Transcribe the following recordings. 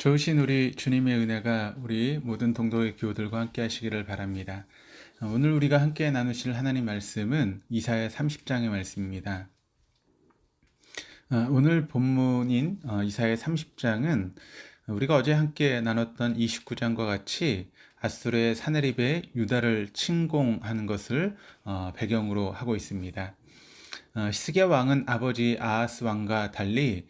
좋으신 우리 주님의 은혜가 우리 모든 동독의 교우들과 함께 하시기를 바랍니다. 오늘 우리가 함께 나누실 하나님 말씀은 이사야 30장의 말씀입니다. 오늘 본문인 이사야 30장은 우리가 어제 함께 나눴던 29장과 같이 아수르의 사내립에 유다를 침공하는 것을 배경으로 하고 있습니다. 히스기야 왕은 아버지 아하스 왕과 달리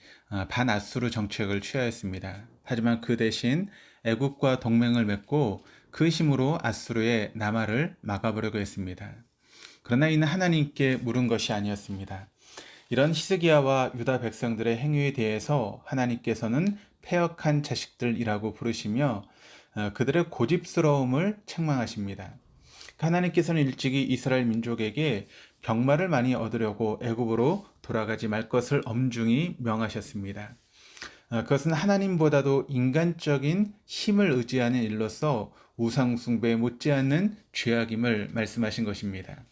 반아수르 정책을 취하였습니다. 하지만 그 대신 애굽과 동맹을 맺고 그 힘으로 아수르의 남하를 막아보려고 했습니다. 그러나 이는 하나님께 물은 것이 아니었습니다. 이런 히스기야와 유다 백성들의 행위에 대해서 하나님께서는 패역한 자식들이라고 부르시며 그들의 고집스러움을 책망하십니다. 하나님께서는 일찍이 이스라엘 민족에게 병마를 많이 얻으려고 애굽으로 돌아가지 말 것을 엄중히 명하셨습니다. 그것은 하나님보다도 인간적인 힘을 의지하는 일로서 우상 숭배에 못지않는 죄악임을 말씀하신 것입니다.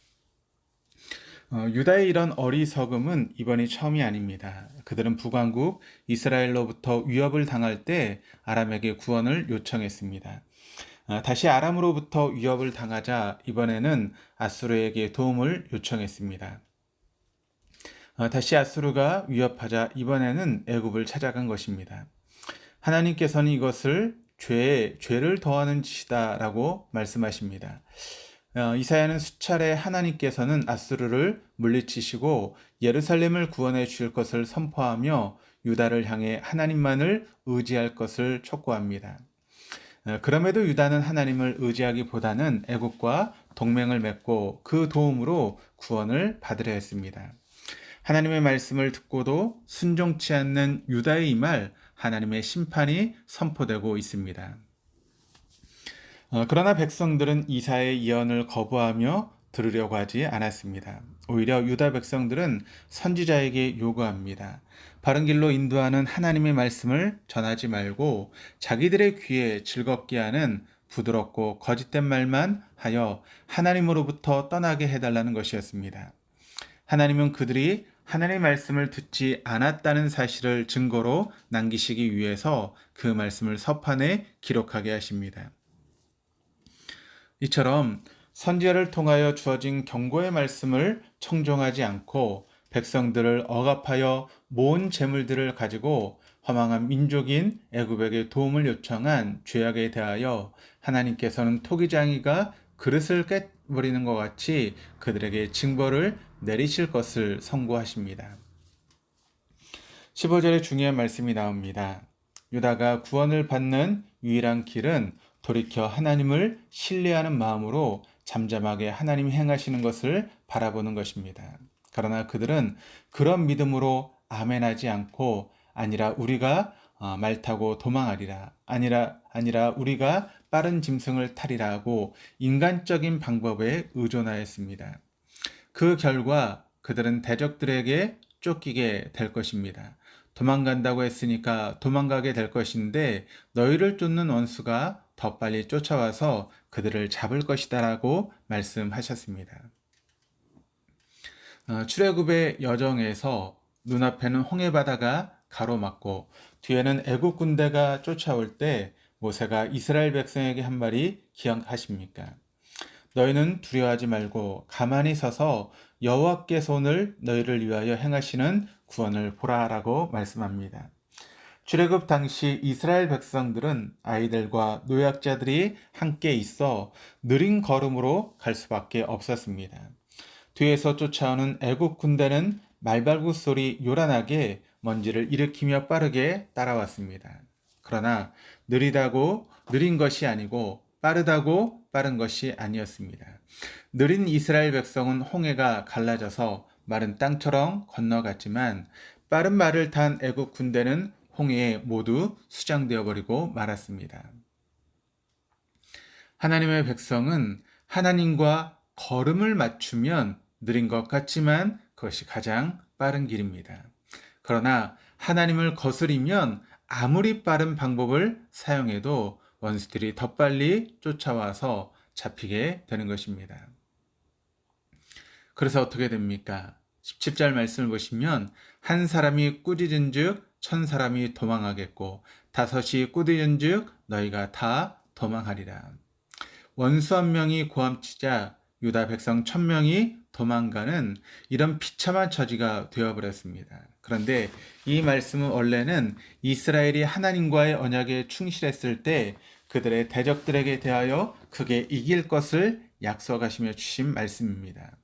유다의 이런 어리석음은 이번이 처음이 아닙니다. 그들은 북왕국 이스라엘로부터 위협을 당할 때 아람에게 구원을 요청했습니다. 다시 아람으로부터 위협을 당하자 이번에는 아수르에게 도움을 요청했습니다. 다시 아수르가 위협하자 이번에는 애굽을 찾아간 것입니다. 하나님께서는 이것을 죄를 더하는 짓이다라고 말씀하십니다. 이사야는 수차례 하나님께서는 아수르를 물리치시고 예루살렘을 구원해 주실 것을 선포하며 유다를 향해 하나님만을 의지할 것을 촉구합니다. 그럼에도 유다는 하나님을 의지하기보다는 애국과 동맹을 맺고 그 도움으로 구원을 받으려 했습니다. 하나님의 말씀을 듣고도 순종치 않는 유다의 이 말, 하나님의 심판이 선포되고 있습니다. 그러나 백성들은 이사의 예언을 거부하며 들으려고 하지 않았습니다. 오히려 유다 백성들은 선지자에게 요구합니다. 바른 길로 인도하는 하나님의 말씀을 전하지 말고 자기들의 귀에 즐겁게 하는 부드럽고 거짓된 말만 하여 하나님으로부터 떠나게 해달라는 것이었습니다. 하나님은 그들이 하나님의 말씀을 듣지 않았다는 사실을 증거로 남기시기 위해서 그 말씀을 서판에 기록하게 하십니다. 이처럼 선지자를 통하여 주어진 경고의 말씀을 청종하지 않고 백성들을 억압하여 모은 재물들을 가지고 허망한 민족인 애굽에게 도움을 요청한 죄악에 대하여 하나님께서는 토기장이가 그릇을 깨버리는 것 같이 그들에게 징벌을 내리실 것을 선고하십니다. 15절에 중요한 말씀이 나옵니다. 유다가 구원을 받는 유일한 길은 돌이켜 하나님을 신뢰하는 마음으로 잠잠하게 하나님이 행하시는 것을 바라보는 것입니다. 그러나 그들은 그런 믿음으로 아멘하지 않고 아니라 우리가 말 타고 도망하리라 아니라 우리가 빠른 짐승을 타리라 하고 인간적인 방법에 의존하였습니다. 그 결과 그들은 대적들에게 쫓기게 될 것입니다. 도망간다고 했으니까 도망가게 될 것인데 너희를 쫓는 원수가 더 빨리 쫓아와서 그들을 잡을 것이다라고 말씀하셨습니다. 출애굽의 여정에서 눈앞에는 홍해바다가 가로막고 뒤에는 애국 군대가 쫓아올 때 모세가 이스라엘 백성에게 한 말이 기억하십니까? 너희는 두려워하지 말고 가만히 서서 여호와께 손을 너희를 위하여 행하시는 구원을 보라라고 말씀합니다. 출애굽 당시 이스라엘 백성들은 아이들과 노약자들이 함께 있어 느린 걸음으로 갈 수밖에 없었습니다. 뒤에서 쫓아오는 애국 군대는 말발굽 소리 요란하게 먼지를 일으키며 빠르게 따라왔습니다. 그러나 느린 것이 아니고 빠르다고 빠른 것이 아니었습니다. 느린 이스라엘 백성은 홍해가 갈라져서 마른 땅처럼 건너갔지만 빠른 말을 탄 애국 군대는 홍해에 모두 수장되어 버리고 말았습니다. 하나님의 백성은 하나님과 걸음을 맞추면 느린 것 같지만 그것이 가장 빠른 길입니다. 그러나 하나님을 거스리면 아무리 빠른 방법을 사용해도 원수들이 더 빨리 쫓아와서 잡히게 되는 것입니다. 그래서 어떻게 됩니까? 17절 말씀을 보시면 한 사람이 꾸짖은즉 천 사람이 도망하겠고 다섯이 꾸짖은즉 너희가 다 도망하리라. 원수 한 명이 고함치자 유다 백성 1000명이 도망가는 이런 비참한 처지가 되어버렸습니다. 그런데 이 말씀은 원래는 이스라엘이 하나님과의 언약에 충실했을 때 그들의 대적들에게 대하여 크게 이길 것을 약속하시며 주신 말씀입니다.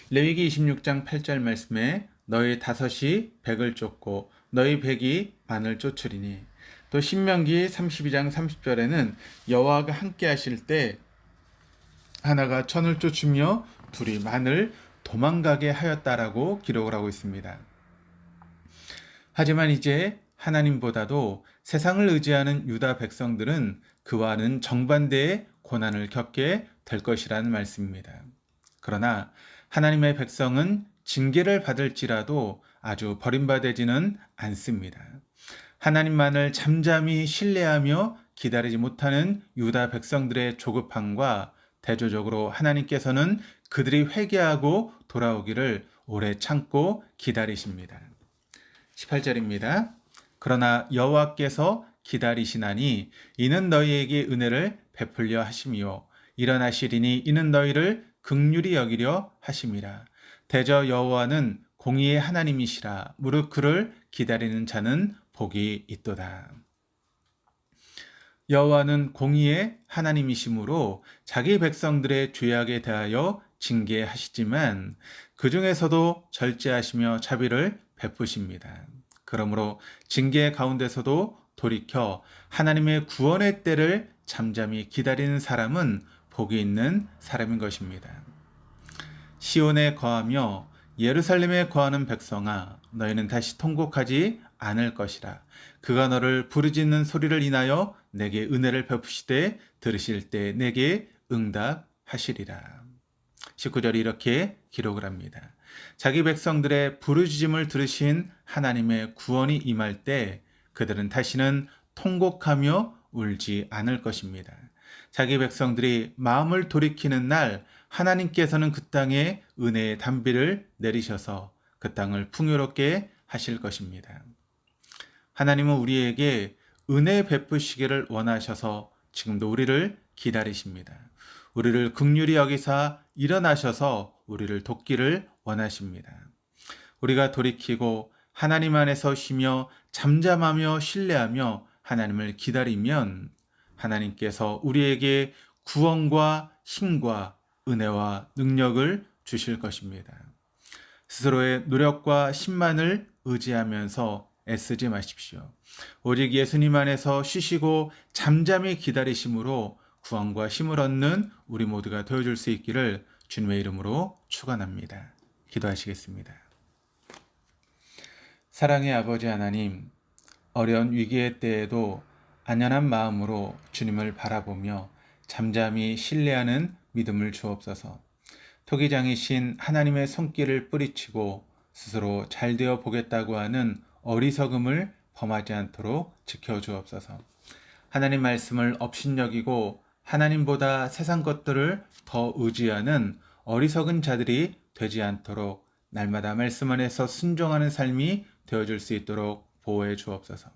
레위기 26장 8절 말씀에 너희 다섯이 백을 쫓고 너희 백이 만을 쫓으리니, 또 신명기 32장 30절에는 여호와가 함께 하실 때 하나가 천을 쫓으며 둘이 만을 도망가게 하였다라고 기록을 하고 있습니다. 하지만 이제 하나님보다도 세상을 의지하는 유다 백성들은 그와는 정반대의 고난을 겪게 될 것이라는 말씀입니다. 그러나 하나님의 백성은 징계를 받을지라도 아주 버림받지는 않습니다. 하나님만을 잠잠히 신뢰하며 기다리지 못하는 유다 백성들의 조급함과 대조적으로 하나님께서는 그들이 회개하고 돌아오기를 오래 참고 기다리십니다. 18절입니다. 그러나 여호와께서 기다리시나니 이는 너희에게 은혜를 베풀려 하심이요 일어나시리니 이는 너희를 긍휼히 여기려 하심이라. 대저 여호와는 공의의 하나님이시라. 무릇 그를 기다리는 자는 복이 있도다. 여호와는 공의의 하나님이시므로 자기 백성들의 죄악에 대하여 징계하시지만 그 중에서도 절제하시며 자비를 베푸십니다. 그러므로 징계 가운데서도 돌이켜 하나님의 구원의 때를 잠잠히 기다리는 사람은 복이 있는 사람인 것입니다. 시온에 거하며 예루살렘에 거하는 백성아, 너희는 다시 통곡하지 않을 것이라. 그가 너를 부르짖는 소리를 인하여 내게 은혜를 베푸시되 들으실 때 내게 응답하시리라. 19절이 이렇게 기록을 합니다. 자기 백성들의 부르짖음을 들으신 하나님의 구원이 임할 때 그들은 다시는 통곡하며 울지 않을 것입니다. 자기 백성들이 마음을 돌이키는 날 하나님께서는 그 땅에 은혜의 단비를 내리셔서 그 땅을 풍요롭게 하실 것입니다. 하나님은 우리에게 은혜 베푸시기를 원하셔서 지금도 우리를 기다리십니다. 우리를 긍휼히 여기사 일어나셔서 우리를 돕기를 원하십니다. 우리가 돌이키고 하나님 안에서 쉬며 잠잠하며 신뢰하며 하나님을 기다리면 하나님께서 우리에게 구원과 힘과 은혜와 능력을 주실 것입니다. 스스로의 노력과 힘만을 의지하면서 애쓰지 마십시오. 오직 예수님 안에서 쉬시고 잠잠히 기다리심으로 구원과 힘을 얻는 우리 모두가 되어줄 수 있기를 주님의 이름으로 축원합니다. 기도하시겠습니다. 사랑의 아버지 하나님, 어려운 위기의 때에도 안연한 마음으로 주님을 바라보며 잠잠히 신뢰하는 믿음을 주옵소서. 토기장이신 하나님의 손길을 뿌리치고 스스로 잘되어 보겠다고 하는 어리석음을 범하지 않도록 지켜주옵소서. 하나님 말씀을 업신여기고 하나님보다 세상 것들을 더 의지하는 어리석은 자들이 되지 않도록 날마다 말씀 안에서 순종하는 삶이 되어줄 수 있도록 보호해 주옵소서.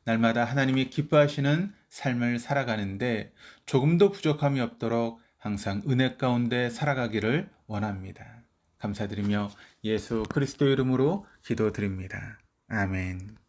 날마다 하나님이 기뻐하시는 삶을 살아가는데 조금도 부족함이 없도록 항상 은혜 가운데 살아가기를 원합니다. 감사드리며 예수 그리스도 이름으로 기도드립니다. 아멘.